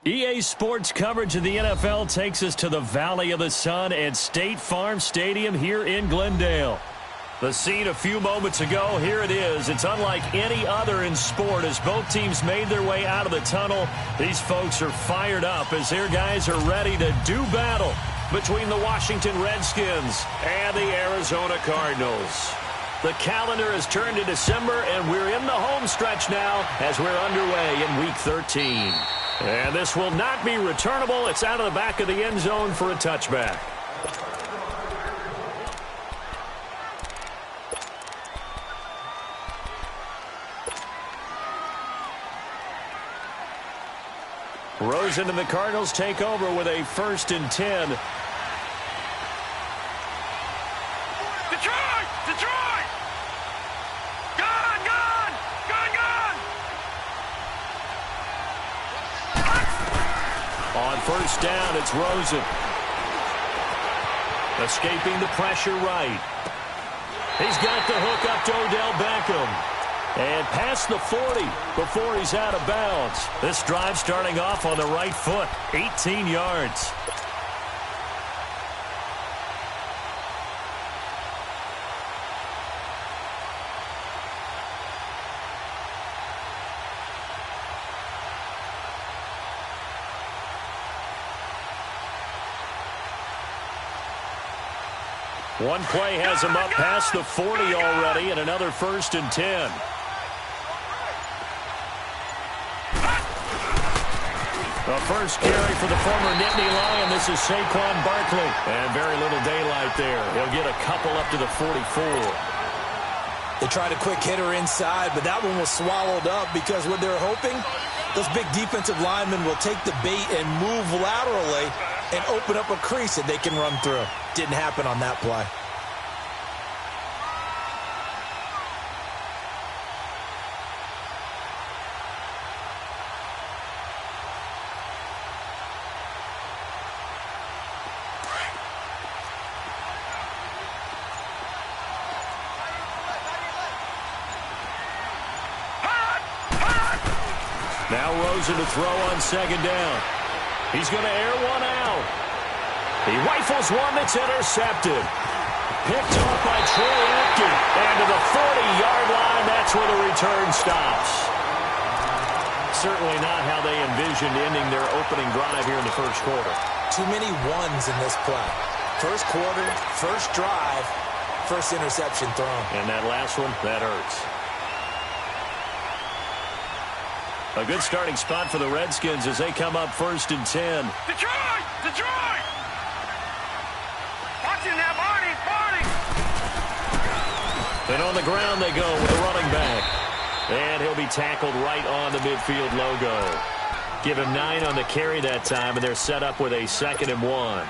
EA Sports coverage of the NFL takes us to the Valley of the Sun at State Farm Stadium here in Glendale. The scene a few moments ago, here it is. It's unlike any other in sport as both teams made their way out of the tunnel. These folks are fired up as their guys are ready to do battle between the Washington Redskins and the Arizona Cardinals. The calendar has turned to December, and we're in the home stretch now as we're underway in Week 13. And this will not be returnable. It's out of the back of the end zone for a touchback. Rosen and the Cardinals take over with a 1st and 10. Detroit! Detroit! Gone! Gone! Gone! Gone! On 1st down, it's Rosen. Escaping the pressure right. He's got the hook up to Odell Beckham. And past the 40 before he's out of bounds. This drive starting off on the right foot. 18 yards. One play has him up past the 40 already, and another 1st and 10. The first carry for the former Nittany Lion. This is Saquon Barkley. And very little daylight there. He'll get a couple up to the 44. They tried a quick hitter inside, but that one was swallowed up because what they're hoping, those big defensive linemen will take the bait and move laterally and open up a crease that they can run through. Didn't happen on that play. Now Rosen to throw on 2nd down. He's going to air one out. He rifles one that's intercepted. Picked off by Troy Apke. And to the 40-yard line, that's where the return stops. Certainly not how they envisioned ending their opening drive here in the 1st quarter. Too many ones in this play. 1st quarter, 1st drive, 1st interception thrown. And that last one, that hurts. A good starting spot for the Redskins as they come up 1st and 10. Detroit! Detroit! Watching that, Barney! Barney! And on the ground they go with the running back. And he'll be tackled right on the midfield logo. Give him 9 on the carry that time, and they're set up with a 2nd and 1.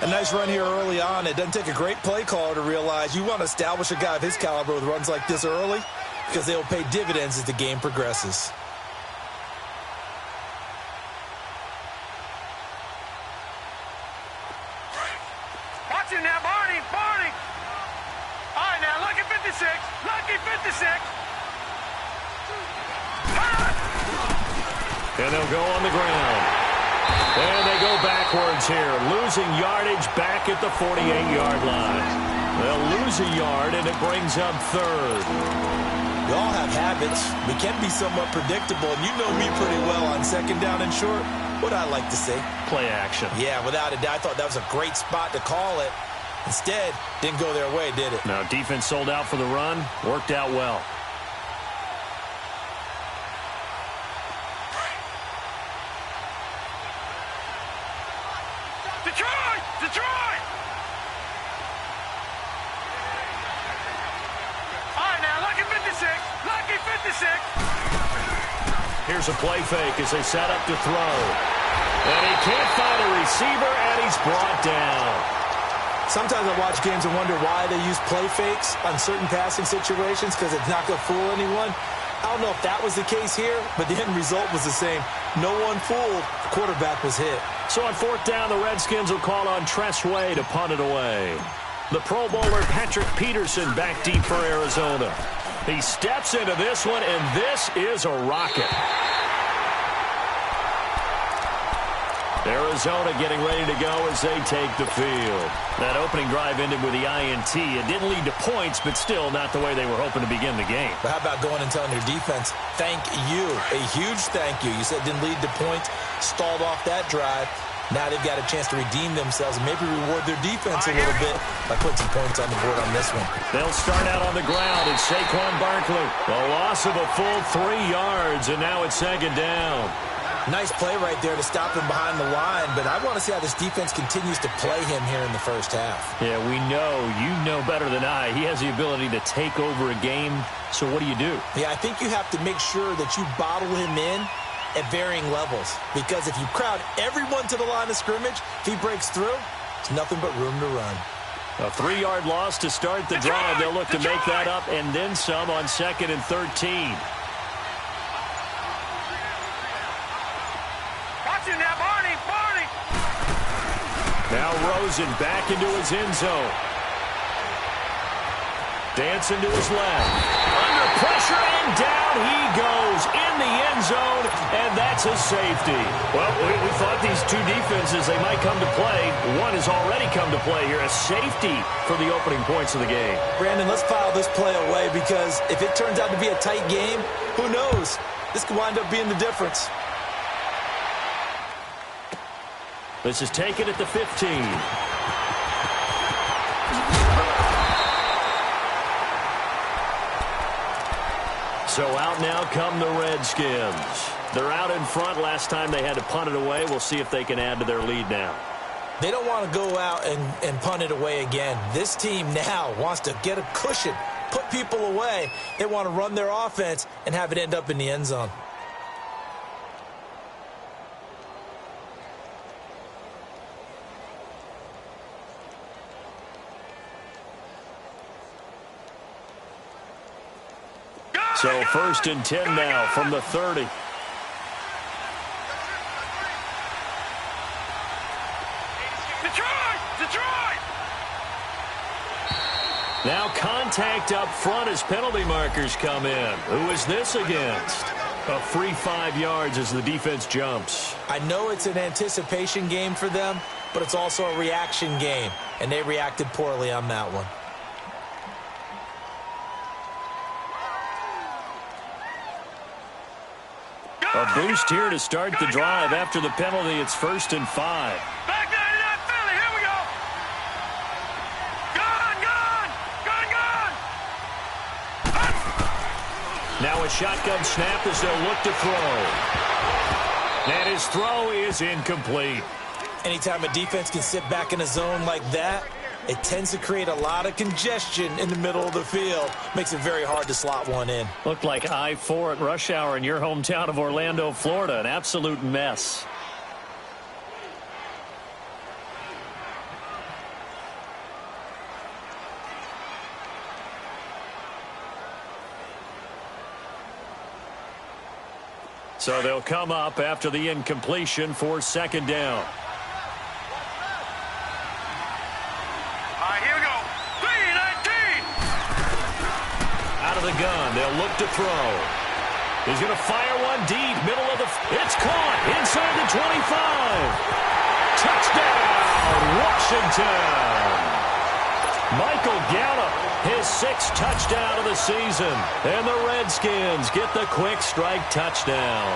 A nice run here early on. It doesn't take a great play caller to realize you want to establish a guy of his caliber with runs like this early, because they will pay dividends as the game progresses. Watching that, Barney! Barney! All right, now, lucky 56! Lucky 56! And they'll go on the ground. And they go backwards here, losing yardage back at the 48-yard line. They'll lose a yard, and it brings up 3rd. We all have habits. We can be somewhat predictable, and you know me pretty well on 2nd down and short. What I like to say? Play action. Yeah, without a doubt. I thought that was a great spot to call it. Instead, didn't go their way, did it? Now, defense sold out for the run. Worked out well. Detroit! Detroit! All right, now, lucky 56! Lucky 56! Here's a play fake as they set up to throw. And he can't find a receiver, and he's brought down. Sometimes I watch games and wonder why they use play fakes on certain passing situations, because it's not going to fool anyone. I don't know if that was the case here, but the end result was the same. No one fooled. The quarterback was hit. So on 4th down, the Redskins will call on Tress Way to punt it away. The Pro Bowler Patrick Peterson back deep for Arizona. He steps into this one, and this is a rocket. Arizona getting ready to go as they take the field. That opening drive ended with the INT. It didn't lead to points, but still not the way they were hoping to begin the game. But how about going and telling your defense, thank you, a huge thank you. You said it didn't lead to points, stalled off that drive. Now they've got a chance to redeem themselves and maybe reward their defense a little bit by putting some points on the board on this one. They'll start out on the ground. It's Saquon Barkley. A loss of a full 3 yards, and now it's second down. Nice play right there to stop him behind the line, but I want to see how this defense continues to play him here in the first half. Yeah, we know. You know better than I. He has the ability to take over a game, so what do you do? Yeah, I think you have to make sure that you bottle him in at varying levels, because if you crowd everyone to the line of scrimmage, if he breaks through, it's nothing but room to run. A 3-yard loss to start the drive. They'll look to make that up and then some on 2nd and 13. Now Rosen back into his end zone. Dancing to his left. Under pressure, and down he goes in the end zone, and that's a safety. Well, we thought these two defenses, they might come to play. One has already come to play here, a safety for the opening points of the game. Brandon, let's file this play away, because if it turns out to be a tight game, who knows? This could wind up being the difference. This is taken at the 15. So out now come the Redskins. They're out in front. Last time they had to punt it away. We'll see if they can add to their lead now. They don't want to go out and punt it away again. This team now wants to get a cushion, put people away. They want to run their offense and have it end up in the end zone. So 1st and 10 now from the 30. Detroit! Now contact up front as penalty markers come in. Who is this against? A free 5 yards as the defense jumps. I know it's an anticipation game for them, but it's also a reaction game, and they reacted poorly on that one. A boost here to start the drive. After the penalty, it's 1st and 5. Back down to that Philly. Here we go. Gone. Now a shotgun snap as they'll look to throw. And his throw is incomplete. Anytime a defense can sit back in a zone like that, it tends to create a lot of congestion in the middle of the field. Makes it very hard to slot one in. Looked like I-4 at rush hour in your hometown of Orlando, Florida. An absolute mess. So they'll come up after the incompletion for 2nd down. The gun. They'll look to throw. He's going to fire one deep. Middle of the... It's caught inside the 25. Touchdown, Washington. Michael Gallup, his 6th touchdown of the season. And the Redskins get the quick strike touchdown.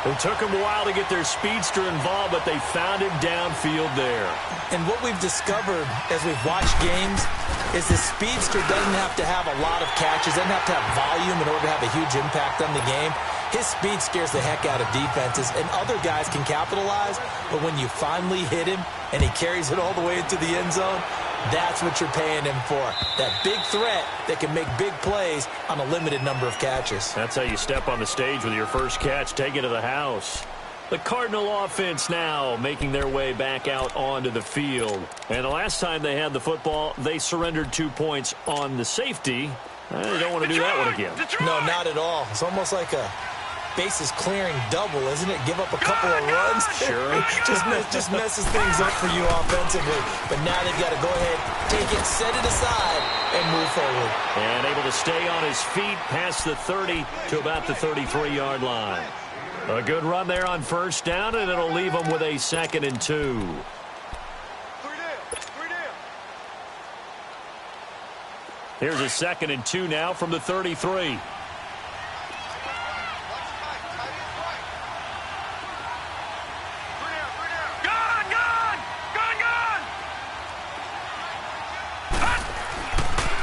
It took them a while to get their speedster involved, but they found him downfield there. And what we've discovered as we've watched games is the speedster doesn't have to have a lot of catches, doesn't have to have volume in order to have a huge impact on the game. His speed scares the heck out of defenses, and other guys can capitalize, but when you finally hit him and he carries it all the way into the end zone, that's what you're paying him for. That big threat that can make big plays on a limited number of catches. That's how you step on the stage with your first catch, take it to the house. The Cardinal offense now making their way back out onto the field. And the last time they had the football, they surrendered 2 points on the safety. They don't want to do that one again. No, not at all. It's almost like a bases clearing double, isn't it? Give up a couple of runs. Sure. just messes things up for you offensively. But now they've got to go ahead, take it, set it aside, and move forward. And able to stay on his feet past the 30 to about the 33-yard line. A good run there on first down, and it'll leave them with a 2nd and 2. Here's a 2nd and 2 now from the 33.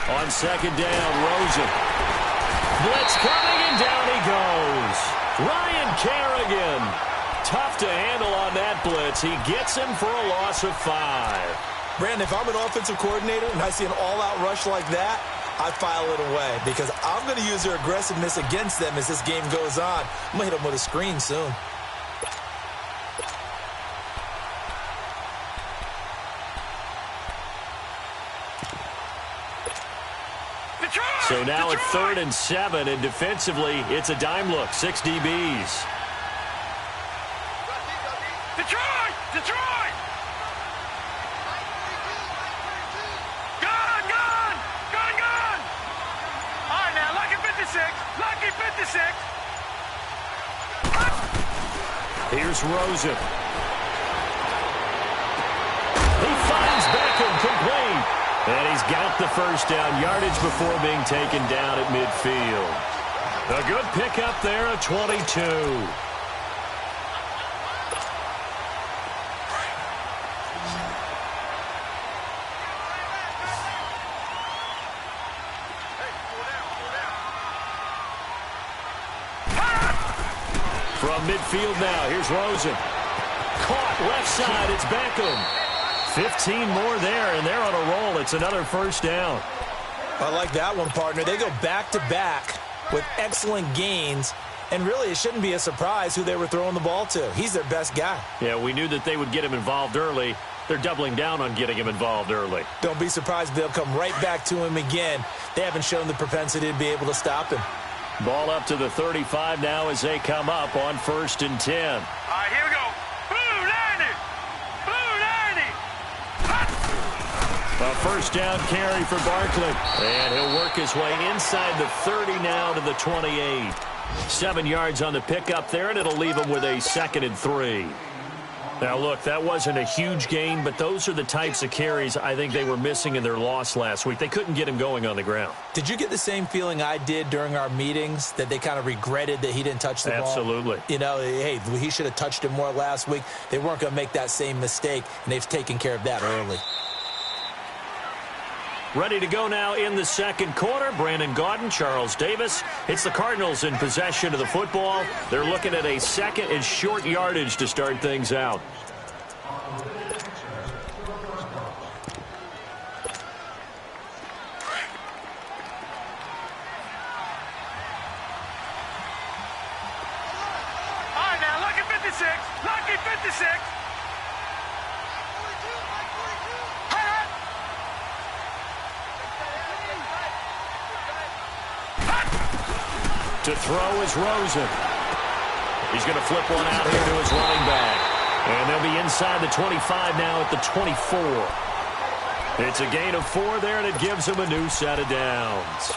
On 2nd down, Rosen. Blitz coming, and down he goes. Ryan Kerrigan. Tough to handle on that blitz. He gets him for a loss of 5. Brandon, if I'm an offensive coordinator and I see an all-out rush like that, I file it away because I'm going to use their aggressiveness against them as this game goes on. I'm going to hit them with a screen soon. So now it's 3rd and 7, and defensively, it's a dime look. 6 DBs. Detroit! Detroit! Gun! Gun! Gun! Gun! All right, now, lucky 56. Lucky 56. Here's Rosen. He finds Beckham complete. And he's got the first down yardage before being taken down at midfield. A good pickup there at 22. From midfield now, here's Rosen. Caught left side, it's Beckham. 15 more there, and they're on a roll. It's another first down. I like that one, partner. They go back-to-back with excellent gains, and really it shouldn't be a surprise who they were throwing the ball to. He's their best guy. Yeah, we knew that they would get him involved early. They're doubling down on getting him involved early. Don't be surprised if they'll come right back to him again. They haven't shown the propensity to be able to stop him. Ball up to the 35 now as they come up on 1st and 10. All right, here we go. A first down carry for Barkley. And he'll work his way inside the 30 now to the 28. 7 yards on the pickup there, and it'll leave him with a 2nd and 3. Now, look, that wasn't a huge gain, but those are the types of carries I think they were missing in their loss last week. They couldn't get him going on the ground. Did you get the same feeling I did during our meetings, that they kind of regretted that he didn't touch the ball? Absolutely. You know, hey, he should have touched it more last week. They weren't going to make that same mistake, and they've taken care of that early. Ready to go now in the 2nd quarter. Brandon Gaudin, Charles Davis. It's the Cardinals in possession of the football. They're looking at a 2nd and short yardage to start things out. All right, now, lucky 56. Lucky 56. To throw is Rosen. He's going to flip one out here to his running back. And they'll be inside the 25 now at the 24. It's a gain of 4 there, and it gives him a new set of downs.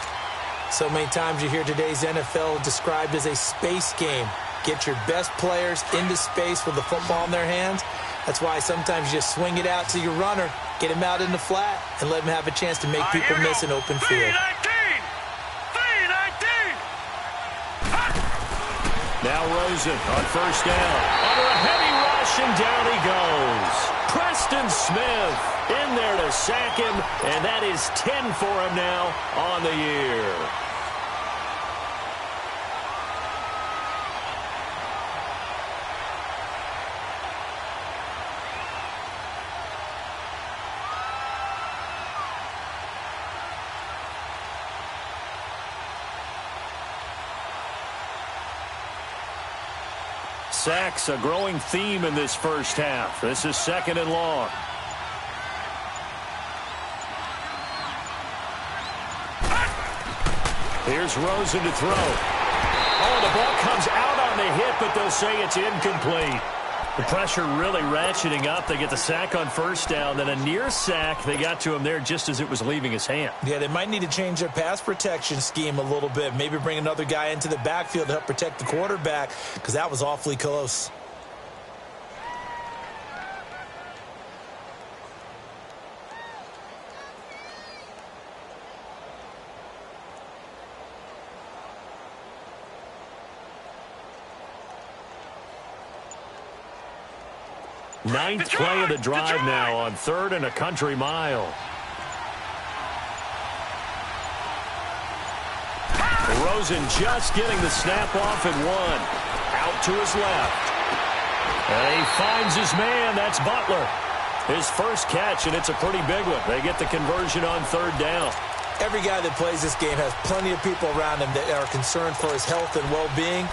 So many times you hear today's NFL described as a space game. Get your best players into space with the football in their hands. That's why sometimes you just swing it out to your runner, get him out in the flat, and let him have a chance to make people miss an open field. Now Rosen on first down. Under a heavy rush, and down he goes. Preston Smith in there to sack him, and that is 10 for him now on the year. Sacks, a growing theme in this first half. This is 2nd and long. Here's Rosen to throw. Oh, the ball comes out on the hit, but they'll say it's incomplete. The pressure really ratcheting up. They get the sack on first down, then a near sack. They got to him there just as it was leaving his hand. Yeah, they might need to change their pass protection scheme a little bit. Maybe bring another guy into the backfield to help protect the quarterback, because that was awfully close. Ninth play of the drive now on 3rd and a country mile. Rosen just getting the snap off at 1. Out to his left. And he finds his man. That's Butler. His first catch, and it's a pretty big one. They get the conversion on 3rd down. Every guy that plays this game has plenty of people around him that are concerned for his health and well-being.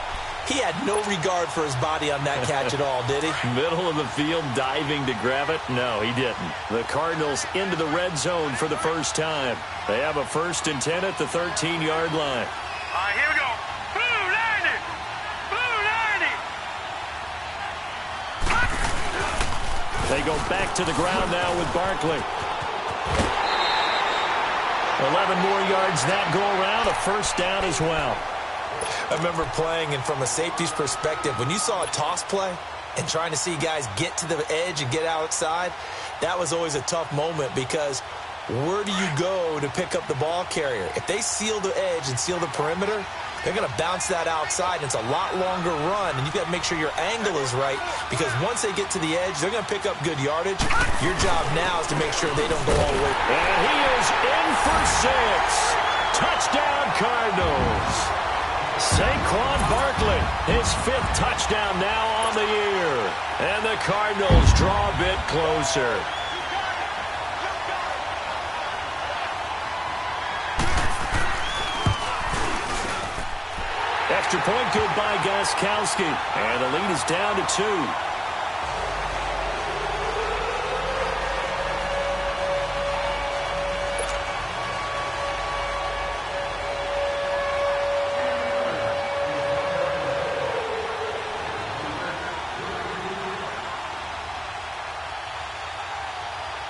He had no regard for his body on that catch at all, did he? Middle of the field, diving to grab it? No, he didn't. The Cardinals into the red zone for the first time. They have a 1st and 10 at the 13-yard line. All right, here we go. Blue 90. Blue 90. They go back to the ground now with Barkley. 11 more yards that go around, a 1st down as well. I remember playing, and from a safety's perspective, when you saw a toss play and trying to see guys get to the edge and get outside, that was always a tough moment, because where do you go to pick up the ball carrier? If they seal the edge and seal the perimeter, they're going to bounce that outside, and it's a lot longer run, and you've got to make sure your angle is right, because once they get to the edge, they're going to pick up good yardage. Your job now is to make sure they don't go all the way. And he is in for 6. Touchdown, Cardinals. Saquon Barkley, his 5th touchdown now on the year. And the Cardinals draw a bit closer. Extra point good by Gostkowski. And the lead is down to 2.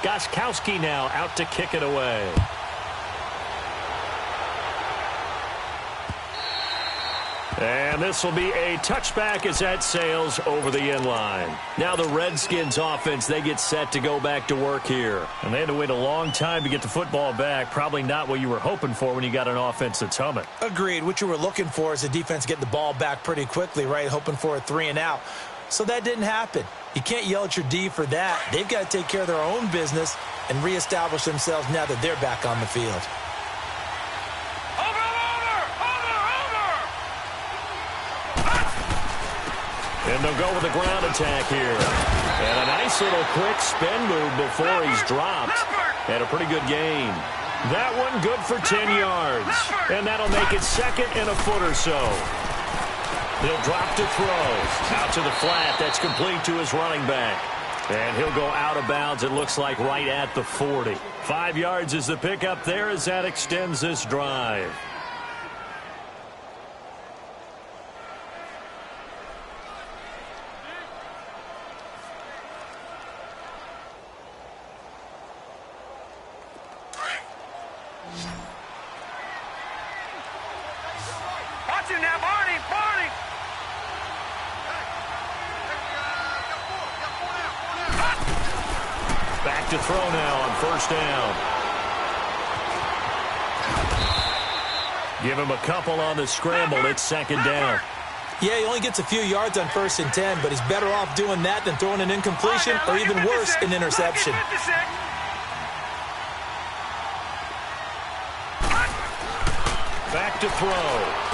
Gostkowski now out to kick it away. And this will be a touchback as that sails over the end line. Now the Redskins offense, they get set to go back to work here. And they had to wait a long time to get the football back. Probably not what you were hoping for when you got an offense that's humming. Agreed. What you were looking for is the defense get the ball back pretty quickly, right? Hoping for a 3 and out. So that didn't happen. You can't yell at your D for that. They've got to take care of their own business and reestablish themselves now that they're back on the field. And they'll go with a ground attack here. And a nice little quick spin move before he's dropped. And a pretty good gain. That one good for 10 yards. And that'll make it 2nd and a foot or so. He'll drop to throw. Out to the flat. That's complete to his running back. And he'll go out of bounds, it looks like, right at the 40. 5 yards is the pickup there as that extends this drive. Watch him now, Barney. Barney. Back to throw now on 1st down. Give him a couple on the scramble. It's 2nd down. Yeah, he only gets a few yards on 1st and 10, but he's better off doing that than throwing an incompletion or even worse, an interception. Back to throw.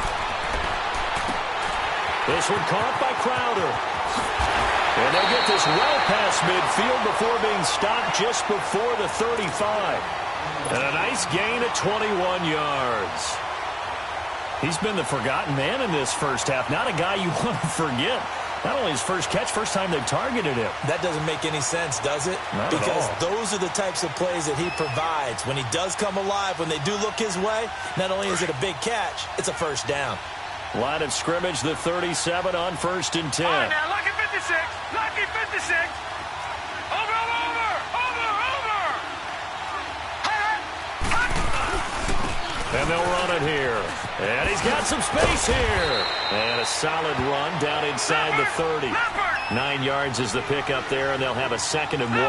This one caught by Crowder. And they'll get this well past midfield before being stopped just before the 35. And a nice gain of 21 yards. He's been the forgotten man in this first half. Not a guy you want to forget. Not only his first catch, first time they've targeted him. That doesn't make any sense, does it? Not because at all. Those are the types of plays that he provides. When he does come alive, when they do look his way, not only is it a big catch, it's a 1st down. Line of scrimmage, the 37 on 1st and 10. All right, now, lucky 56. Lucky And they'll run it here. And he's got some space here. And a solid run down inside the 30. 9 yards is the pickup there, and they'll have a 2nd and 1.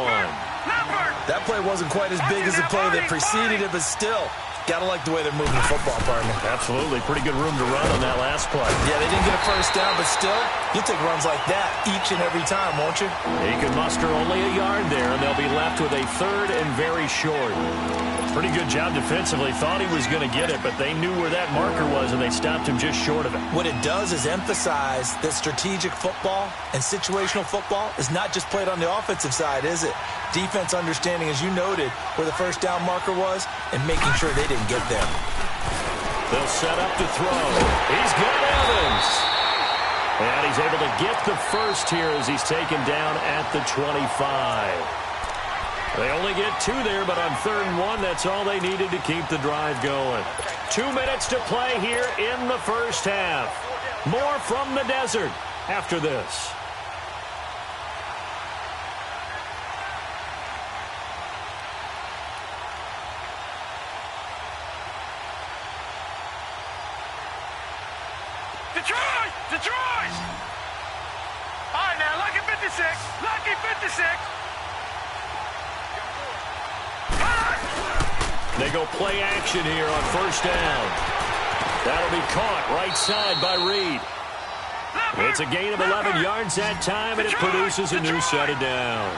That play wasn't quite as big as the play that preceded it, but still, gotta like the way they're moving the football, partner. Absolutely. Pretty good room to run on that last play. Yeah, they didn't get a first down, but still, you'll take runs like that each and every time, won't you? He can muster only a yard there, and they'll be left with a 3rd and very short. Pretty good job defensively. Thought he was going to get it, but they knew where that marker was, and they stopped him just short of it. What it does is emphasize that strategic football and situational football is not just played on the offensive side, is it? Defense understanding, as you noted, where the first down marker was and making sure they didn't get there. They'll set up to throw. He's got Evans. And he's able to get the first here as he's taken down at the 25. They only get 2 there, but on 3rd and 1, that's all they needed to keep the drive going. 2 minutes to play here in the first half. More from the desert after this. Detroit! Detroit! All right, now, lucky 56. Lucky 56. They go play action here on 1st down. That'll be caught right side by Reed. It's a gain of 11 yards that time, and it produces a new set of downs.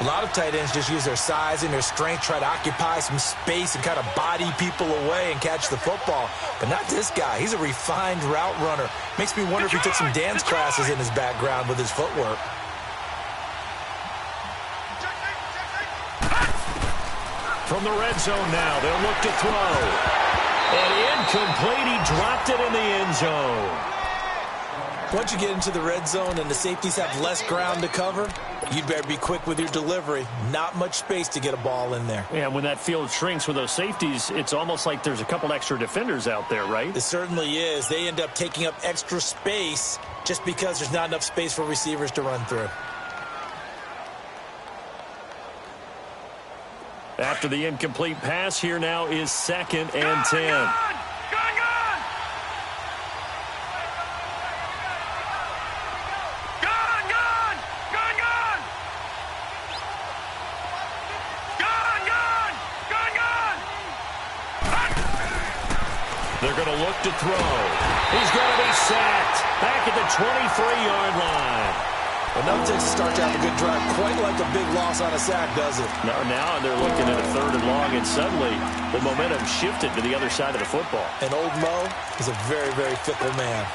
A lot of tight ends just use their size and their strength, try to occupy some space and kind of body people away and catch the football. But not this guy. He's a refined route runner. Makes me wonder if he took some dance classes in his background with his footwork. From the red zone now, they'll look to throw. And incomplete, he dropped it in the end zone. Once you get into the red zone and the safeties have less ground to cover, you'd better be quick with your delivery. Not much space to get a ball in there. Yeah, when that field shrinks with those safeties, it's almost like there's a couple extra defenders out there, right? It certainly is. They end up taking up extra space just because there's not enough space for receivers to run through. After the incomplete pass, here now is 2nd and 10. Gun! They're going to look to throw. He's going to be sacked back at the 23-yard line. Well, no takes to start to have a good drive. Quite like a big loss on a sack, does it? Now they're looking at a 3rd and long, and suddenly the momentum shifted to the other side of the football. And old Mo is a very, very fickle man.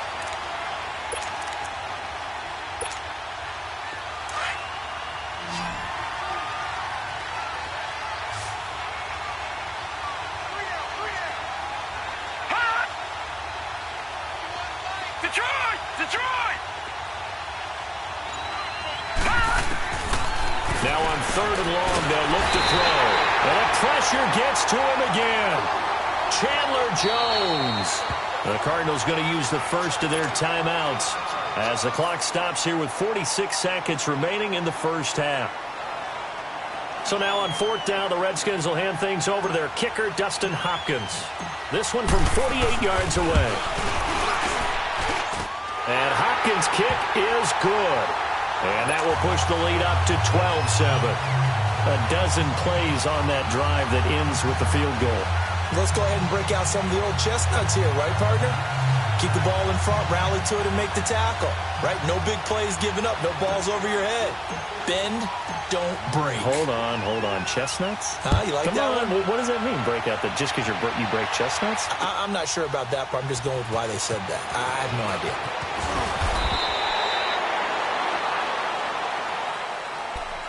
Detroit! Detroit! Now on 3rd and long, they'll look to throw. And the pressure gets to him again. Chandler Jones. The Cardinals going to use the first of their timeouts as the clock stops here with 46 seconds remaining in the first half. So now on 4th down, the Redskins will hand things over to their kicker, Dustin Hopkins. This one from 48 yards away. And Hopkins' kick is good. And that will push the lead up to 12-7. A dozen plays on that drive that ends with the field goal. Let's go ahead and break out some of the old chestnuts here, right, partner? Keep the ball in front, rally to it, and make the tackle, right? No big plays given up, no balls over your head. Bend, don't break. Hold on. Chestnuts? You like Come that on. one? What does that mean, break out? That just because you break chestnuts? I'm not sure about that, but I'm just going with why they said that. I have no idea.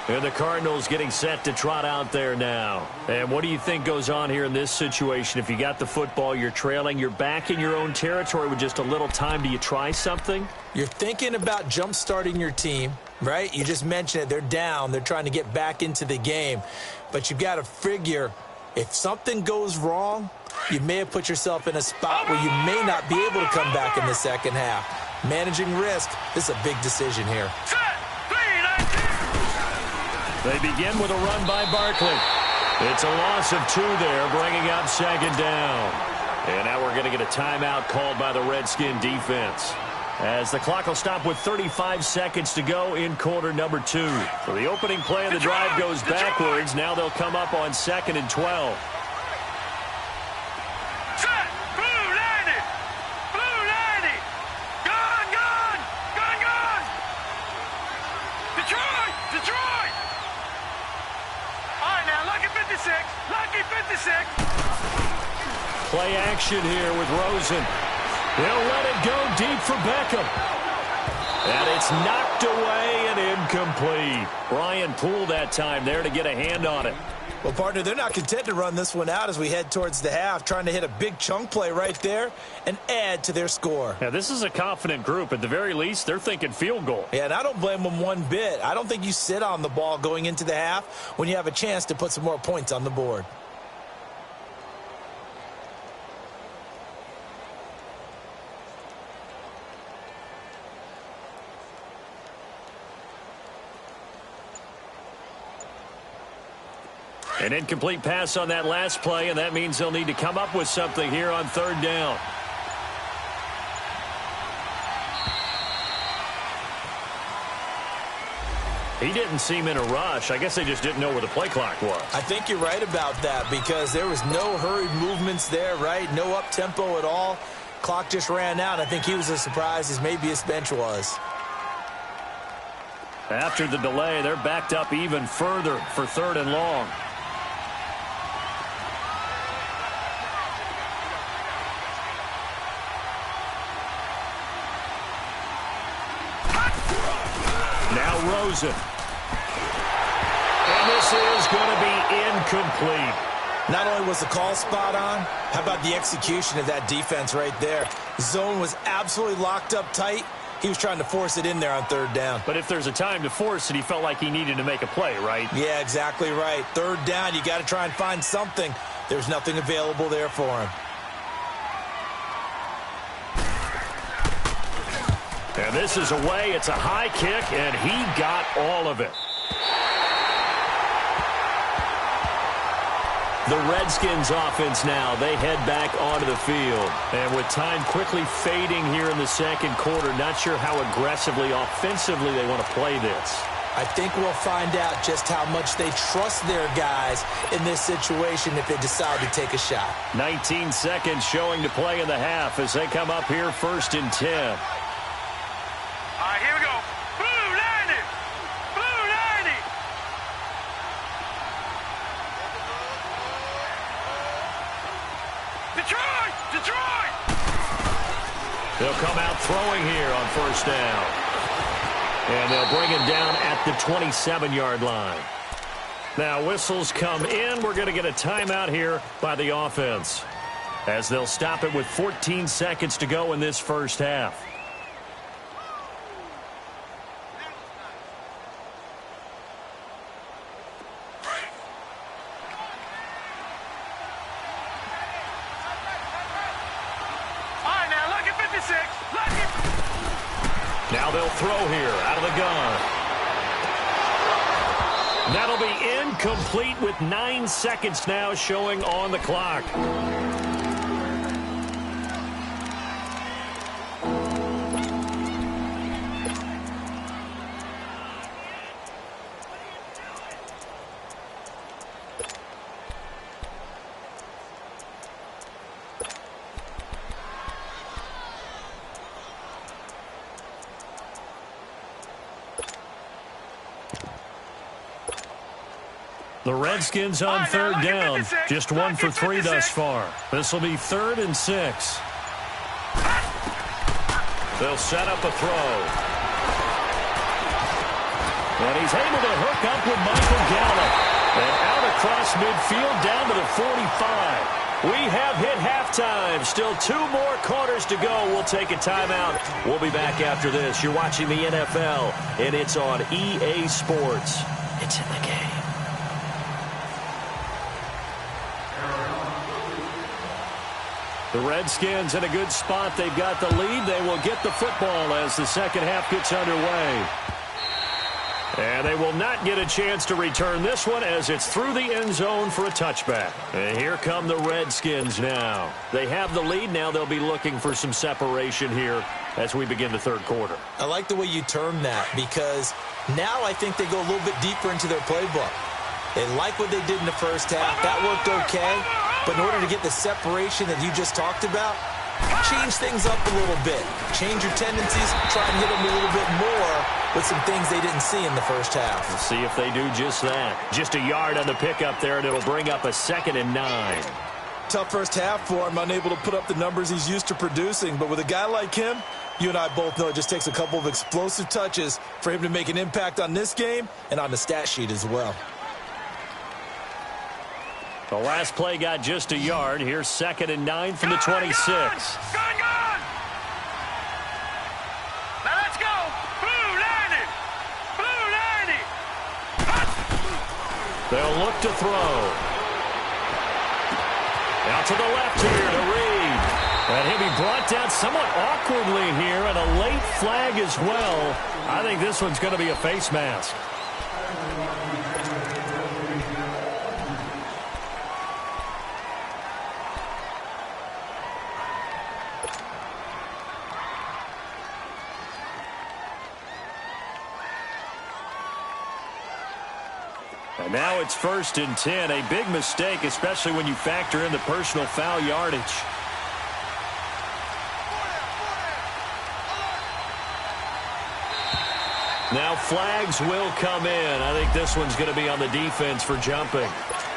And the Cardinals getting set to trot out there now. And what do you think goes on here in this situation? If you got the football, you're trailing, you're back in your own territory with just a little time. Do you try something? You're thinking about jump-starting your team, right? You just mentioned it. They're down. They're trying to get back into the game. But you've got to figure if something goes wrong, you may have put yourself in a spot where you may not be able to come back in the second half. Managing risk, this is a big decision here. They begin with a run by Barkley. It's a loss of 2 there, bringing up second down. And now we're going to get a timeout called by the Redskin defense, as the clock will stop with 35 seconds to go in quarter number 2. So the opening play of the drive goes backwards. Now they'll come up on 2nd and 12. Set! Blue 90! Blue 90! Gone! Gone! Gone! Gone! Detroit! Detroit! All right, now, lucky 56. Lucky 56. Play action here with Rosen. They'll let it go deep for Beckham. And it's knocked away and incomplete. Brian Poole that time there to get a hand on it. Well, partner, they're not content to run this one out as we head towards the half, trying to hit a big chunk play right there and add to their score. Yeah, this is a confident group. At the very least, they're thinking field goal. Yeah, and I don't blame them one bit. I don't think you sit on the ball going into the half when you have a chance to put some more points on the board. An incomplete pass on that last play, and that means they'll need to come up with something here on 3rd down. He didn't seem in a rush. I guess they just didn't know where the play clock was. I think you're right about that because there was no hurried movements there, right? No up-tempo at all. Clock just ran out. I think he was as surprised as maybe his bench was. After the delay, they're backed up even further for 3rd and long. Now Rosen. And this is going to be incomplete. Not only was the call spot on, how about the execution of that defense right there? Zone was absolutely locked up tight. He was trying to force it in there on 3rd down. But if there's a time to force it, he felt like he needed to make a play, right? Yeah, exactly right. 3rd down, you got to try and find something. There's nothing available there for him. And this is away. It's a high kick, and he got all of it. The Redskins offense now, they head back onto the field. And with time quickly fading here in the 2nd quarter, not sure how aggressively, offensively they want to play this. I think we'll find out just how much they trust their guys in this situation if they decide to take a shot. 19 seconds showing to play in the half as they come up here 1st and 10. All right, here we go. Blue 90! Blue 90! Detroit! Detroit! They'll come out throwing here on 1st down. And they'll bring him down at the 27-yard line. Now whistles come in. We're going to get a timeout here by the offense, as they'll stop it with 14 seconds to go in this 1st half. Now they'll throw here out of the gun. That'll be incomplete with 9 seconds now showing on the clock. The Redskins on 3rd down. Just 1 for 3 thus far. This will be 3rd and 6. They'll set up a throw. And he's able to hook up with Michael Gallup. And out across midfield down to the 45. We have hit halftime. Still 2 more quarters to go. We'll take a timeout. We'll be back after this. You're watching the NFL, and it's on EA Sports. It's in the game. The Redskins in a good spot. They've got the lead. They will get the football as the 2nd half gets underway. And they will not get a chance to return this one as it's through the end zone for a touchback. And here come the Redskins now. They have the lead. Now they'll be looking for some separation here as we begin the third quarter. I like the way you term that because now I think they go a little bit deeper into their playbook. They like what they did in the first half. That worked okay. But in order to get the separation that you just talked about, change things up a little bit. Change your tendencies. Try and hit them a little bit more with some things they didn't see in the first half. We'll see if they do just that. Just a yard on the pickup there, and it'll bring up a 2nd and 9. Tough first half for him, unable to put up the numbers he's used to producing. But with a guy like him, you and I both know it just takes a couple of explosive touches for him to make an impact on this game and on the stat sheet as well. The last play got just a yard. Here's 2nd and 9 from the 26. Gone! Now let's go! Blue 90! Blue 90! They'll look to throw. Out to the left here to Reed. And he'll be brought down somewhat awkwardly here, and a late flag as well. I think this one's going to be a face mask. And now it's 1st and 10. A big mistake, especially when you factor in the personal foul yardage. Now flags will come in. I think this one's going to be on the defense for jumping.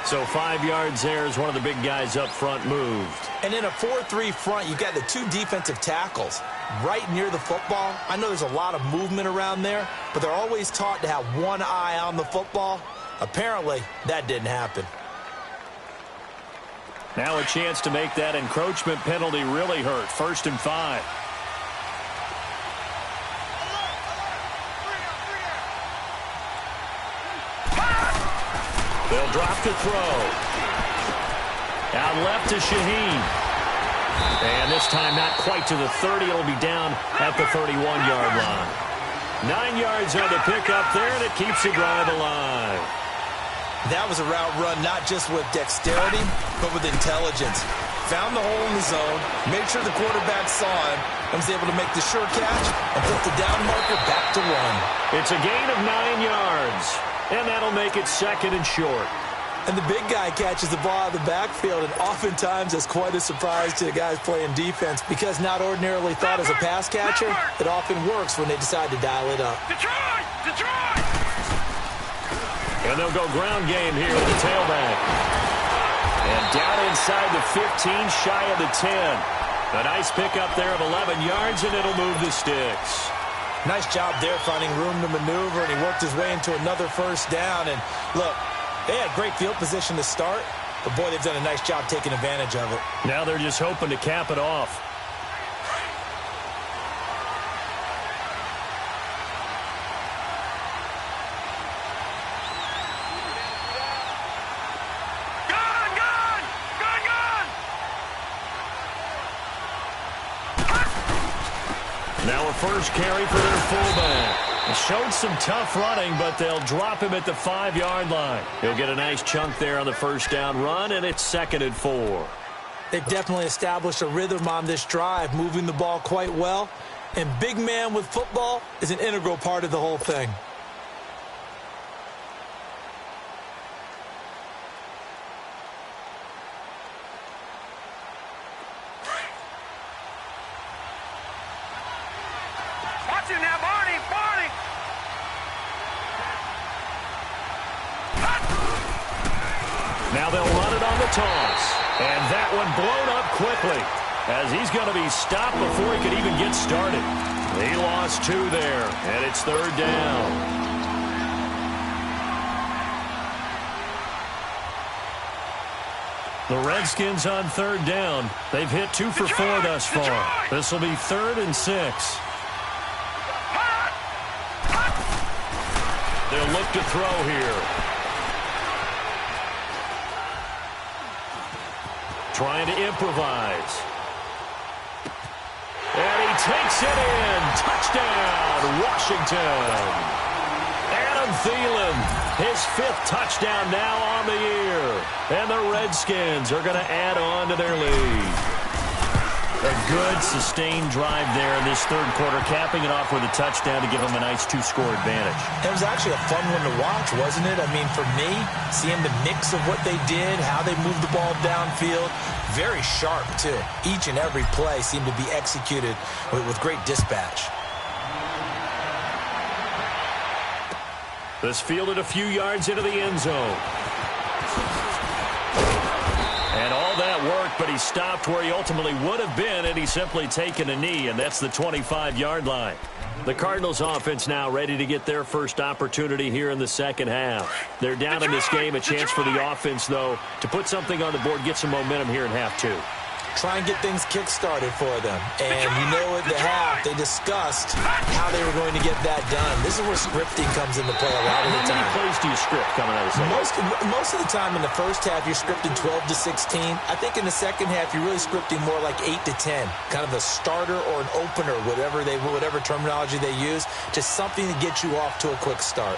So 5 yards there as one of the big guys up front moved. And in a 4-3 front, you've got the 2 defensive tackles right near the football. I know there's a lot of movement around there, but they're always taught to have one eye on the football. Apparently, that didn't happen. Now a chance to make that encroachment penalty really hurt. 1st and 5. They'll drop to throw. Out left to Shaheen. And this time not quite to the 30. It'll be down at the 31-yard line. 9 yards on the pickup there, and it keeps the drive alive. That was a route run not just with dexterity, but with intelligence. Found the hole in the zone, made sure the quarterback saw him, and was able to make the sure catch and put the down marker back to 1. It's a gain of 9 yards, and that'll make it 2nd and short. And the big guy catches the ball out of the backfield, and oftentimes it's quite a surprise to the guys playing defense because not ordinarily thought as a pass catcher, it often works when they decide to dial it up. Detroit! Detroit! And they'll go ground game here with the tailback. And down inside the 15, shy of the 10. A nice pickup there of 11 yards, and it'll move the sticks. Nice job there finding room to maneuver, and he worked his way into another 1st down. And look, they had great field position to start, but boy, they've done a nice job taking advantage of it. Now they're just hoping to cap it off. Now a first carry for their fullback. He showed some tough running, but they'll drop him at the 5-yard line. He'll get a nice chunk there on the 1st down run, and it's 2nd and 4. They've definitely established a rhythm on this drive, moving the ball quite well. And big man with football is an integral part of the whole thing. Now, Barney! Barney! Now they'll run it on the toss. And that one blown up quickly as he's going to be stopped before he could even get started. He lost 2 there, and it's 3rd down. The Redskins on 3rd down. They've hit 2 for 4 thus far. This will be 3rd and 6. They'll look to throw here. Trying to improvise. And he takes it in. Touchdown, Washington. Adam Thielen, his 5th touchdown now on the year. And the Redskins are going to add on to their lead. A good, sustained drive there in this third quarter, capping it off with a touchdown to give them a nice 2-score advantage. It was actually a fun one to watch, wasn't it? I mean, for me, seeing the mix of what they did, how they moved the ball downfield, very sharp, too. Each and every play seemed to be executed with great dispatch. This fielded a few yards into the end zone. And all that worked, but he stopped where he ultimately would have been had he simply taken a knee, and that's the 25-yard line. The Cardinals offense now ready to get their first opportunity here in the second half. They're down in this game, a chance for the offense, though, to put something on the board, get some momentum here in half 2. Try and get things kick-started for them. And you know at the half, they discussed how they were going to get that done. This is where scripting comes into play a lot of the time. How many plays do you script coming out of the second? Most of the time in the first half, you're scripting 12 to 16. I think in the second half, you're really scripting more like 8 to 10. Kind of a starter or an opener, whatever terminology they use, just something to get you off to a quick start.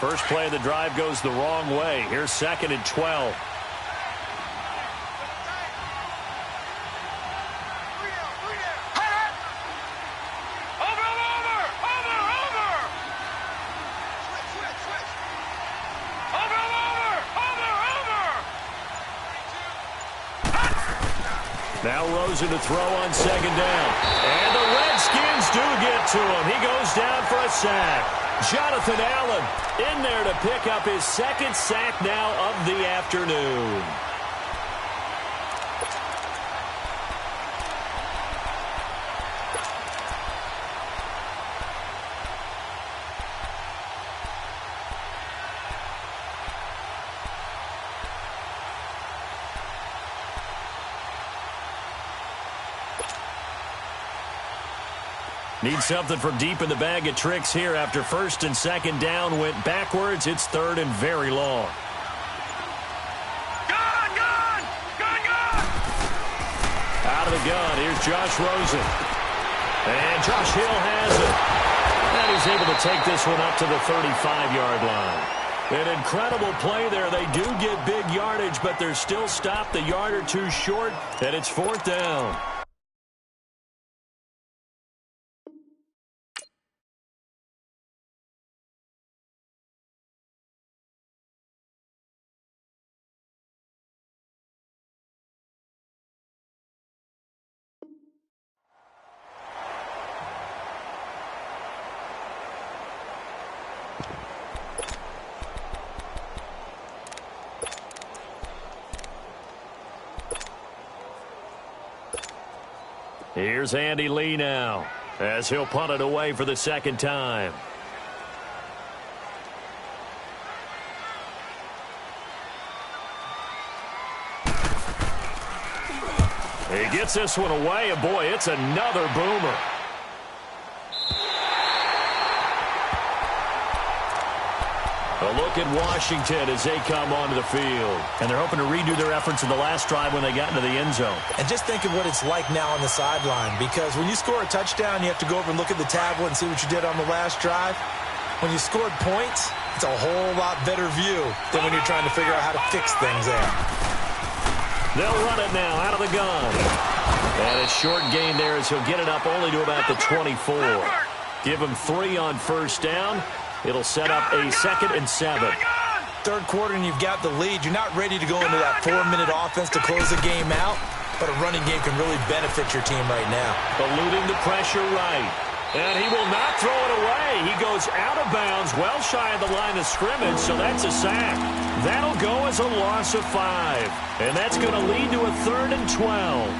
First play of the drive goes the wrong way. Here's 2nd and 12. Now Rosen to throw on 2nd down. And the Redskins do get to him. He goes down for a sack. Jonathan Allen in there to pick up his 2nd sack now of the afternoon. Need something from deep in the bag of tricks here after 1st and 2nd down went backwards. It's 3rd and very long. Gun! Out of the gun, here's Josh Rosen. And Josh Hill has it. And he's able to take this one up to the 35-yard line. An incredible play there. They do get big yardage, but they're still stopped a yard or two short, and it's 4th down. Here's Andy Lee now, as he'll punt it away for the 2nd time. He gets this one away, and boy, it's another boomer. A look at Washington as they come onto the field. And they're hoping to redo their efforts in the last drive when they got into the end zone. And just think of what it's like now on the sideline, because when you score a touchdown, you have to go over and look at the tablet and see what you did on the last drive. When you scored points, it's a whole lot better view than when you're trying to figure out how to fix things there. They'll run it now out of the gun. And a short gain there as he'll get it up only to about the 24. Give him 3 on 1st down. It'll set up a 2nd and 7. Third quarter and you've got the lead. You're not ready to go into that 4-minute offense to close the game out, but a running game can really benefit your team right now. Eluding the pressure right. And he will not throw it away. He goes out of bounds, well shy of the line of scrimmage, so that's a sack. That'll go as a loss of 5. And that's going to lead to a 3rd and 12.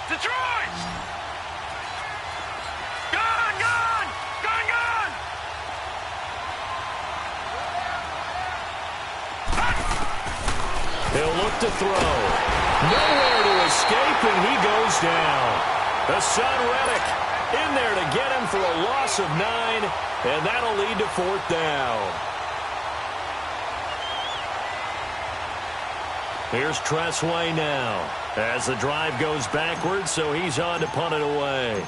Detroit! Gun! He'll look to throw. Nowhere to escape, and he goes down. The son Reddick in there to get him for a loss of 9, and that'll lead to 4th down. Here's Tressway now as the drive goes backwards, so he's on to punt it away.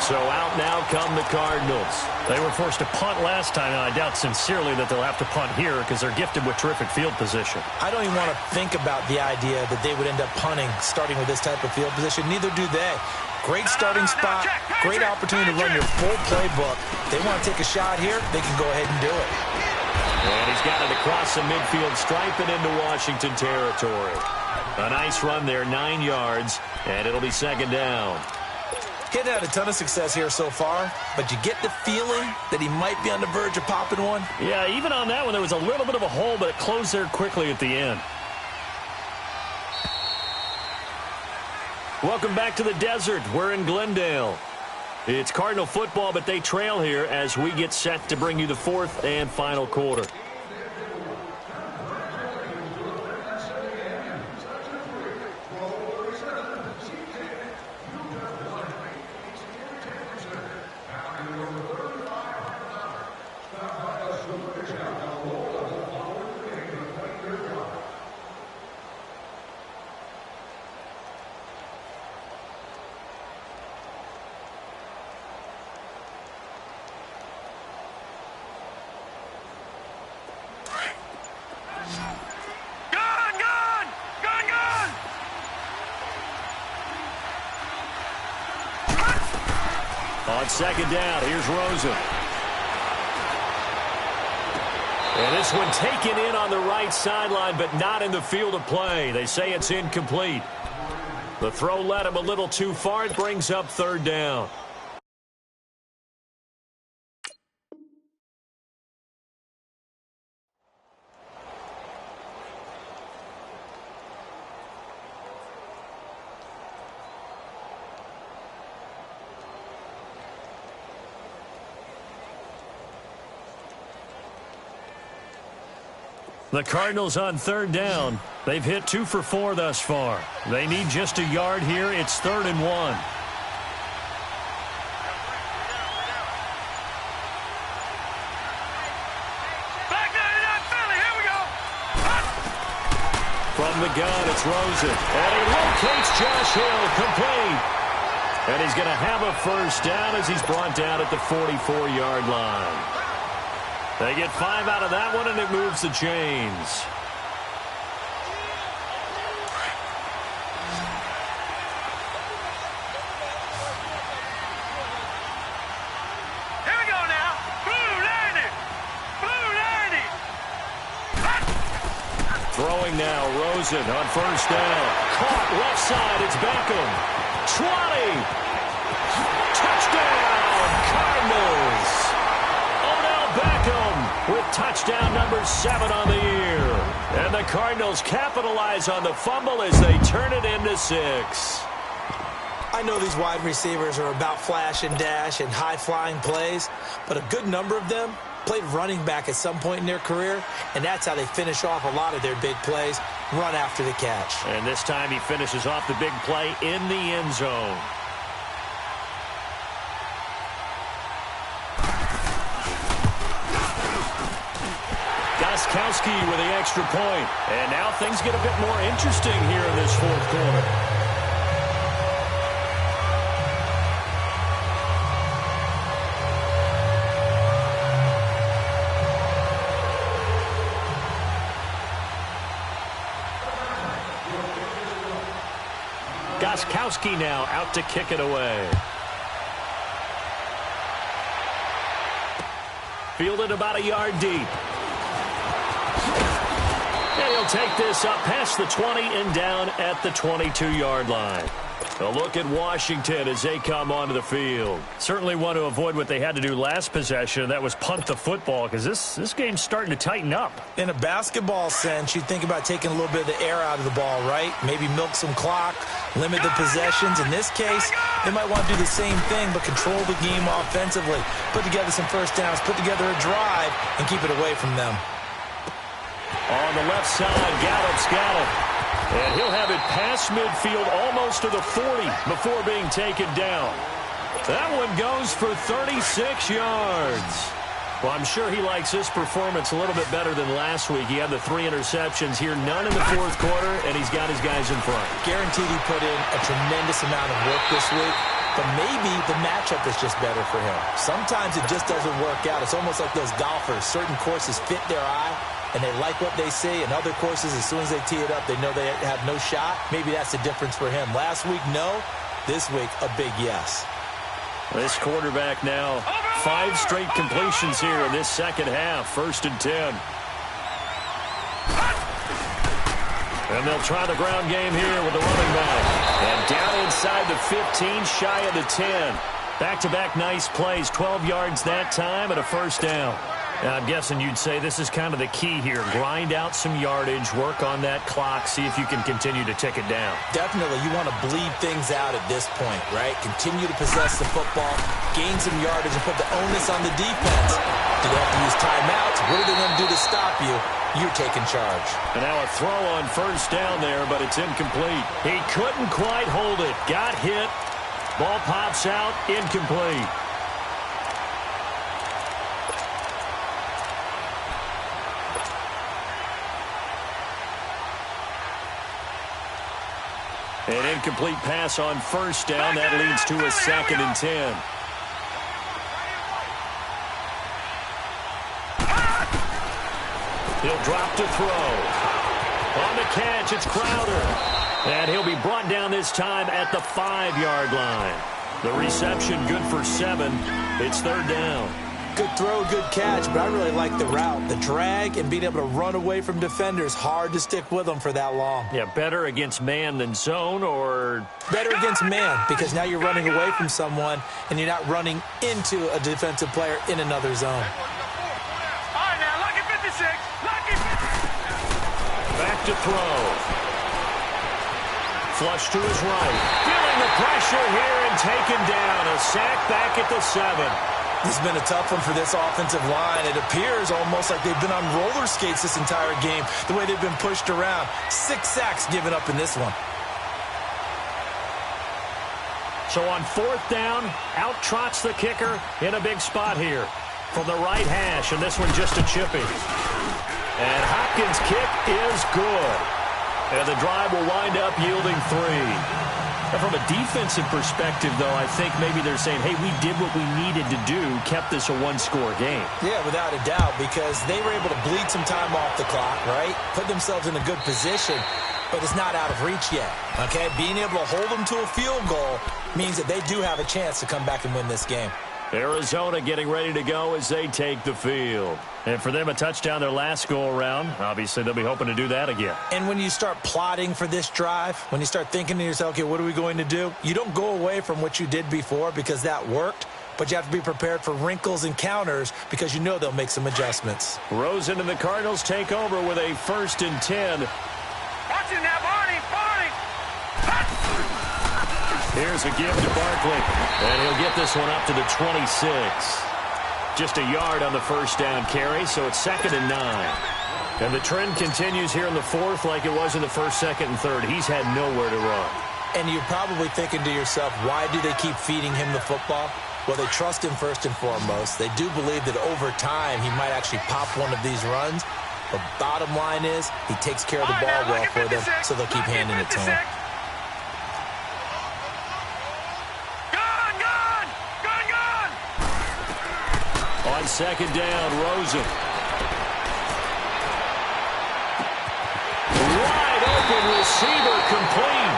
So out now come the Cardinals. They were forced to punt last time, and I doubt sincerely that they'll have to punt here because they're gifted with terrific field position. I don't even want to think about the idea that they would end up punting starting with this type of field position. Neither do they. Great starting spot, great opportunity to run your full playbook. They want to take a shot here, they can go ahead and do it. And he's got it across the midfield stripe and into Washington territory. A nice run there, 9 yards, and it'll be second down. He's had a ton of success here so far, but you get the feeling that he might be on the verge of popping one. Yeah, even on that one, there was a little bit of a hole, but it closed there quickly at the end. Welcome back to the desert. We're in Glendale. It's Cardinal football, but they trail here as we get set to bring you the fourth and final quarter. On second down, here's Rosen. And this one taken in on the right sideline, but not in the field of play. They say it's incomplete. The throw led him a little too far. It brings up third down. The Cardinals on third down. They've hit 2 for 4 thus far. They need just a yard here. It's 3rd and 1. From the gun, it's Rosen. And he locates Josh Hill, complete. And he's going to have a first down as he's brought down at the 44-yard line. They get 5 out of that one, and it moves the chains. Here we go now. Blue 90. Blue 90. Throwing now, Rosen on first down. Caught left side, it's Beckham. 20. Touchdown, Cardinals. Beckham with touchdown number 7 on the year. And the Cardinals capitalize on the fumble as they turn it into 6. I know these wide receivers are about flash and dash and high-flying plays, but a good number of them played running back at some point in their career, and that's how they finish off a lot of their big plays, run after the catch. And this time he finishes off the big play in the end zone. Gostkowski with the extra point. And now things get a bit more interesting here in this fourth quarter. Gostkowski now out to kick it away. Fielded about a yard deep. And he'll take this up past the 20 and down at the 22-yard line. A look at Washington as they come onto the field. Certainly want to avoid what they had to do last possession, and that was punt the football, because this game's starting to tighten up. In a basketball sense, you think about taking a little bit of the air out of the ball, right? Maybe milk some clock, limit the possessions. In this case, they might want to do the same thing, but control the game offensively. Put together some first downs, put together a drive, and keep it away from them. On the left side, Gallup's got it. And he'll have it past midfield almost to the 40 before being taken down. That one goes for 36 yards. Well, I'm sure he likes his performance a little bit better than last week. He had the 3 interceptions here, none in the fourth quarter, and he's got his guys in front. Guaranteed he put in a tremendous amount of work this week, but maybe the matchup is just better for him. Sometimes it just doesn't work out. It's almost like those golfers. Certain courses fit their eye, and they like what they see, and other courses, as soon as they tee it up, they know they have no shot. Maybe that's the difference for him. Last week, no. This week, a big yes. This quarterback now, 5 straight completions here in this second half. 1st and 10. And they'll try the ground game here with the running back. And down inside the 15, shy of the 10. Back-to-back nice plays, 12 yards that time and a 1st down. Now, I'm guessing you'd say this is kind of the key here. Grind out some yardage, work on that clock, see if you can continue to tick it down. Definitely. You want to bleed things out at this point, right? Continue to possess the football, gain some yardage, and put the onus on the defense. Do they have to use timeouts? What are they going to do to stop you? You're taking charge. And now a throw on 1st down there, but it's incomplete. He couldn't quite hold it. Got hit. Ball pops out. Incomplete. An incomplete pass on 1st down. That leads to a 2nd and 10. He'll drop to throw. On the catch, it's Crowder. And he'll be brought down this time at the 5-yard line. The reception good for 7. It's 3rd down. Good throw, good catch, but I really like the route. The drag and being able to run away from defenders, hard to stick with them for that long. Yeah, better against man than zone, or? Better against man, because now you're running away from someone and you're not running into a defensive player in another zone. All right, now, lucky 56. Lucky 56. Back to throw. Flush to his right. Feeling the pressure here and taken down. A sack back at the 7. It's been a tough one for this offensive line. It appears almost like they've been on roller skates this entire game, the way they've been pushed around. 6 sacks given up in this one. So on 4th down, out trots the kicker in a big spot here from the right hash, and this one just a chippy. And Hopkins' kick is good. And the drive will wind up yielding 3. Now, from a defensive perspective, though, I think maybe they're saying, hey, we did what we needed to do, kept this a 1-score game. Yeah, without a doubt, because they were able to bleed some time off the clock, right? Put themselves in a good position, but it's not out of reach yet, okay? Being able to hold them to a field goal means that they do have a chance to come back and win this game. Arizona getting ready to go as they take the field. And for them, a touchdown their last go-around. Obviously, they'll be hoping to do that again. And when you start plotting for this drive, when you start thinking to yourself, okay, what are we going to do? You don't go away from what you did before because that worked, but you have to be prepared for wrinkles and counters because you know they'll make some adjustments. Rosen and the Cardinals take over with a 1st and 10. Watch it now, Barney. Barney. Here's a give to Barkley, and he'll get this one up to the 26. Just a yard on the 1st down carry, so it's 2nd and 9. And the trend continues here in the 4th like it was in the 1st, 2nd, and 3rd. He's had nowhere to run. And you're probably thinking to yourself, why do they keep feeding him the football? Well, they trust him first and foremost. They do believe that over time he might actually pop one of these runs. But bottom line is he takes care of the ball well for them, so they'll keep handing it to him. On 2nd down, Rosen. Wide open receiver complete.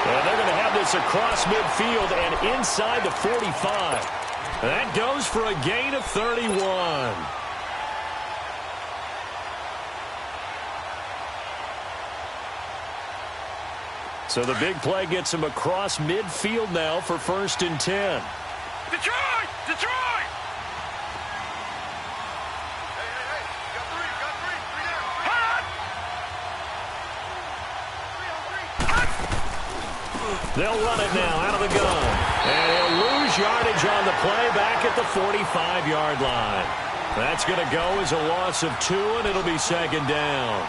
And they're going to have this across midfield and inside the 45. That goes for a gain of 31. So the big play gets him across midfield now for 1st and 10. Detroit! Detroit! They'll run it now out of the gun. And he'll lose yardage on the play back at the 45-yard line. That's going to go as a loss of 2, and it'll be 2nd down.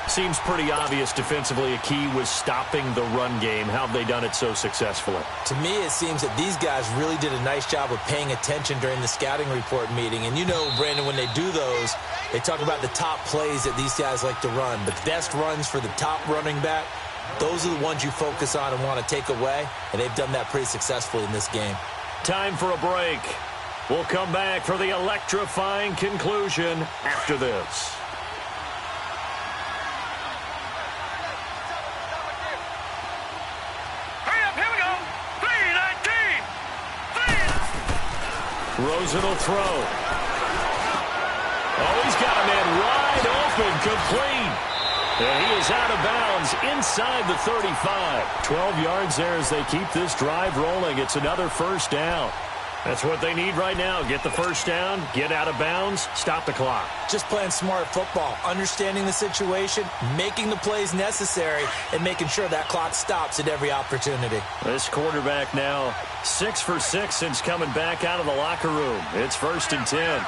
Seems pretty obvious defensively a key was stopping the run game. How have they done it so successfully? To me, it seems that these guys really did a nice job of paying attention during the scouting report meeting. And you know, Brandon, when they do those, they talk about the top plays that these guys like to run. The best runs for the top running back, those are the ones you focus on and want to take away. And they've done that pretty successfully in this game. Time for a break. We'll come back for the electrifying conclusion after this. Rosen will throw. Oh, he's got a man wide open, complete. And he is out of bounds inside the 35. 12 yards there as they keep this drive rolling. It's another first down. That's what they need right now. Get the first down, get out of bounds, stop the clock. Just playing smart football, understanding the situation, making the plays necessary, and making sure that clock stops at every opportunity. This quarterback now 6 for 6 since coming back out of the locker room. It's 1st and 10.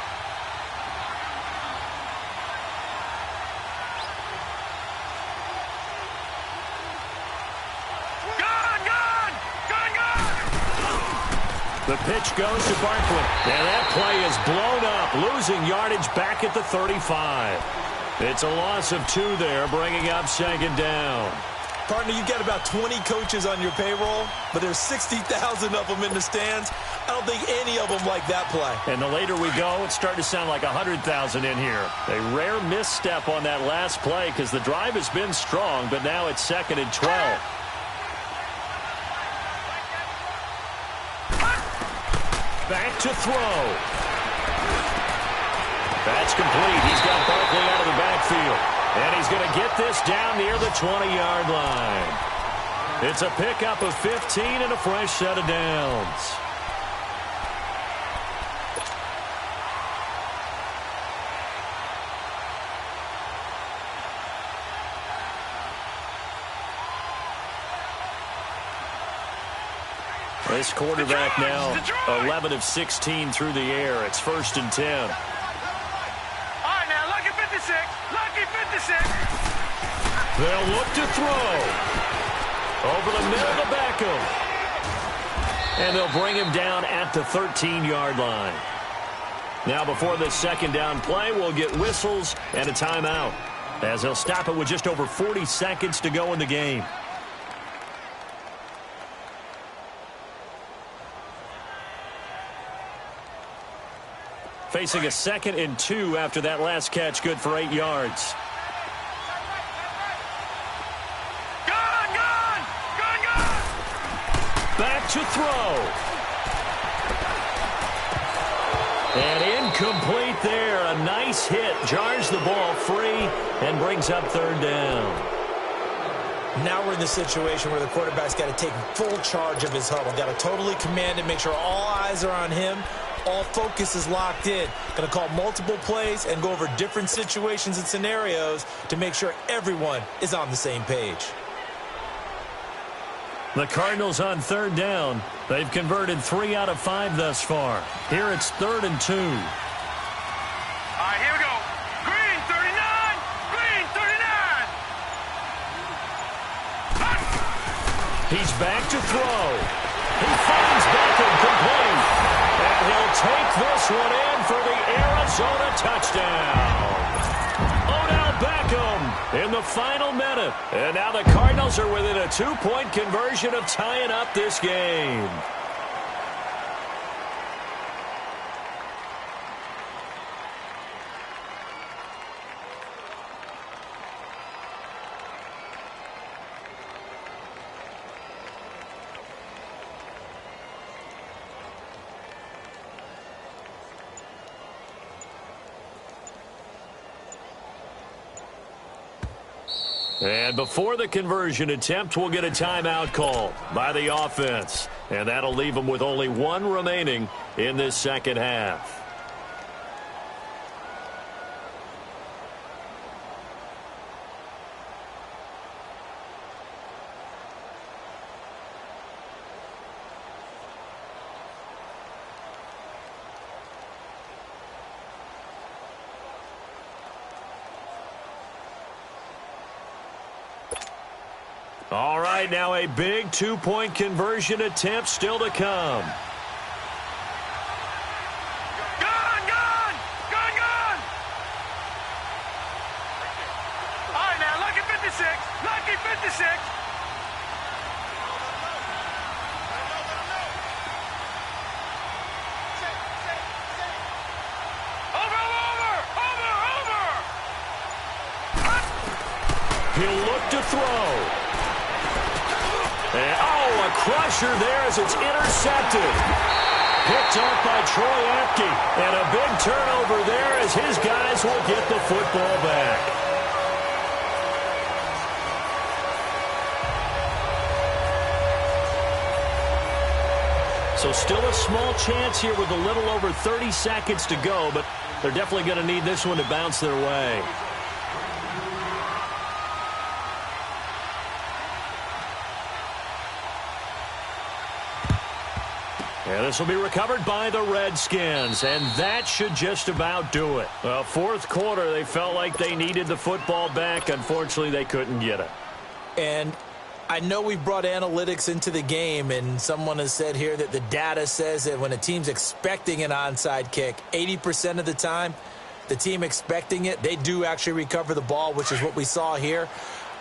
The pitch goes to Barkley. And that play is blown up, losing yardage back at the 35. It's a loss of 2 there, bringing up 2nd down. Partner, you've got about 20 coaches on your payroll, but there's 60,000 of them in the stands. I don't think any of them like that play. And the later we go, it's starting to sound like 100,000 in here. A rare misstep on that last play because the drive has been strong, but now it's 2nd and 12. Back to throw. That's complete. He's got Barkley out of the backfield. And he's going to get this down near the 20-yard line. It's a pickup of 15 and a fresh set of downs. This quarterback now 11 of 16 through the air. It's 1st and 10. All right, now, lucky 56. Lucky 56. They'll look to throw. Over the middle to Beckham. And they'll bring him down at the 13-yard line. Now, before this 2nd down play, we'll get whistles and a timeout, as they'll stop it with just over 40 seconds to go in the game. Facing a 2nd and 2 after that last catch, good for 8 yards. Gun! Back to throw. And incomplete there. A nice hit. Jars the ball free and brings up 3rd down. Now we're in the situation where the quarterback's got to take full charge of his huddle. Got to totally command it, make sure all eyes are on him. All focus is locked in. Going to call multiple plays and go over different situations and scenarios to make sure everyone is on the same page. The Cardinals on 3rd down. They've converted 3 out of 5 thus far. Here it's 3rd and 2. All right, here we go. Green 39. Green 39. He's back to throw. He finds Beckham complete. And he'll take this one in for the Arizona touchdown. Odell Beckham in the final minute. And now the Cardinals are within a 2-point conversion of tying up this game. And before the conversion attempt, we'll get a timeout call by the offense. And that'll leave them with only 1 remaining in this 2nd half. All right, now a big two-point conversion attempt still to come. Gone, gone! Gone, gone! All right, now, lucky 56. Lucky 56. He'll look to throw. And, oh, a crusher there as it's intercepted. Picked off by Troy Apke. And a big turnover there as his guys will get the football back. So still a small chance here with a little over 30 seconds to go, but they're definitely going to need this one to bounce their way. Yeah, this will be recovered by the Redskins, and that should just about do it. Well, fourth quarter, they felt like they needed the football back. Unfortunately, they couldn't get it. And I know we've brought analytics into the game, and someone has said here that the data says that when a team's expecting an onside kick, 80% of the time, the team expecting it, they do actually recover the ball, which is what we saw here.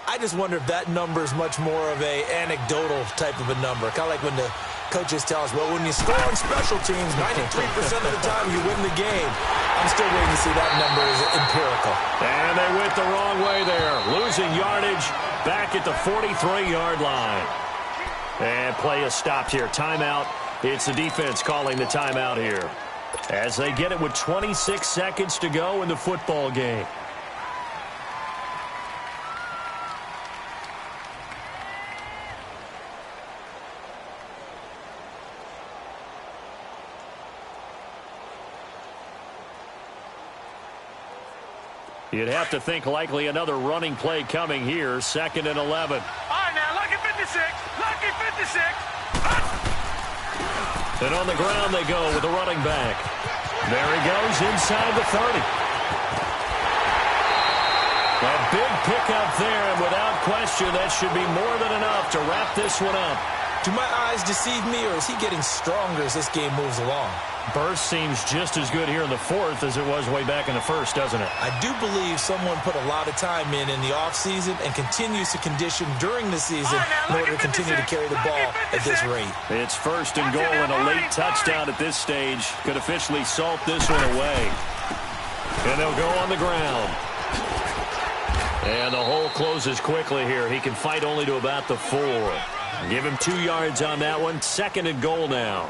I just wonder if that number is much more of a anecdotal type of a number. Kind of like when the coaches tell us, well, when you score on special teams, 93% of the time you win the game. I'm still waiting to see that number is empirical. And they went the wrong way there. Losing yardage back at the 43-yard line. And play is stopped here. Timeout. It's the defense calling the timeout here, as they get it with 26 seconds to go in the football game. You'd have to think likely another running play coming here. 2nd and 11. All right, now, lucky 56. Lucky 56. And on the ground they go with the running back. There he goes inside the 30. A big pickup there, and without question, that should be more than enough to wrap this one up. Do my eyes deceive me, or is he getting stronger as this game moves along? Burst seems just as good here in the fourth as it was way back in the first, doesn't it? I do believe someone put a lot of time in the offseason and continues to condition during the season in order to continue to carry the ball at this rate. It's 1st and goal, and a late touchdown at this stage could officially salt this one away. And they'll go on the ground. And the hole closes quickly here. He can fight only to about the 4. Give him 2 yards on that one. 2nd and goal now.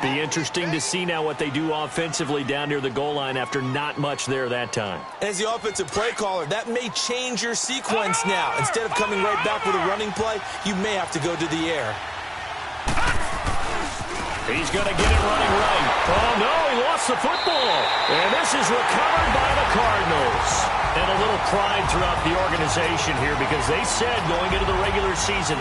Be interesting to see now what they do offensively down near the goal line after not much there that time. As the offensive play caller, that may change your sequence now. Instead of coming right back with a running play, you may have to go to the air. He's going to get it running right. Oh, no, he lost the football. And this is recovered by the Cardinals. And a little pride throughout the organization here, because they said going into the regular season,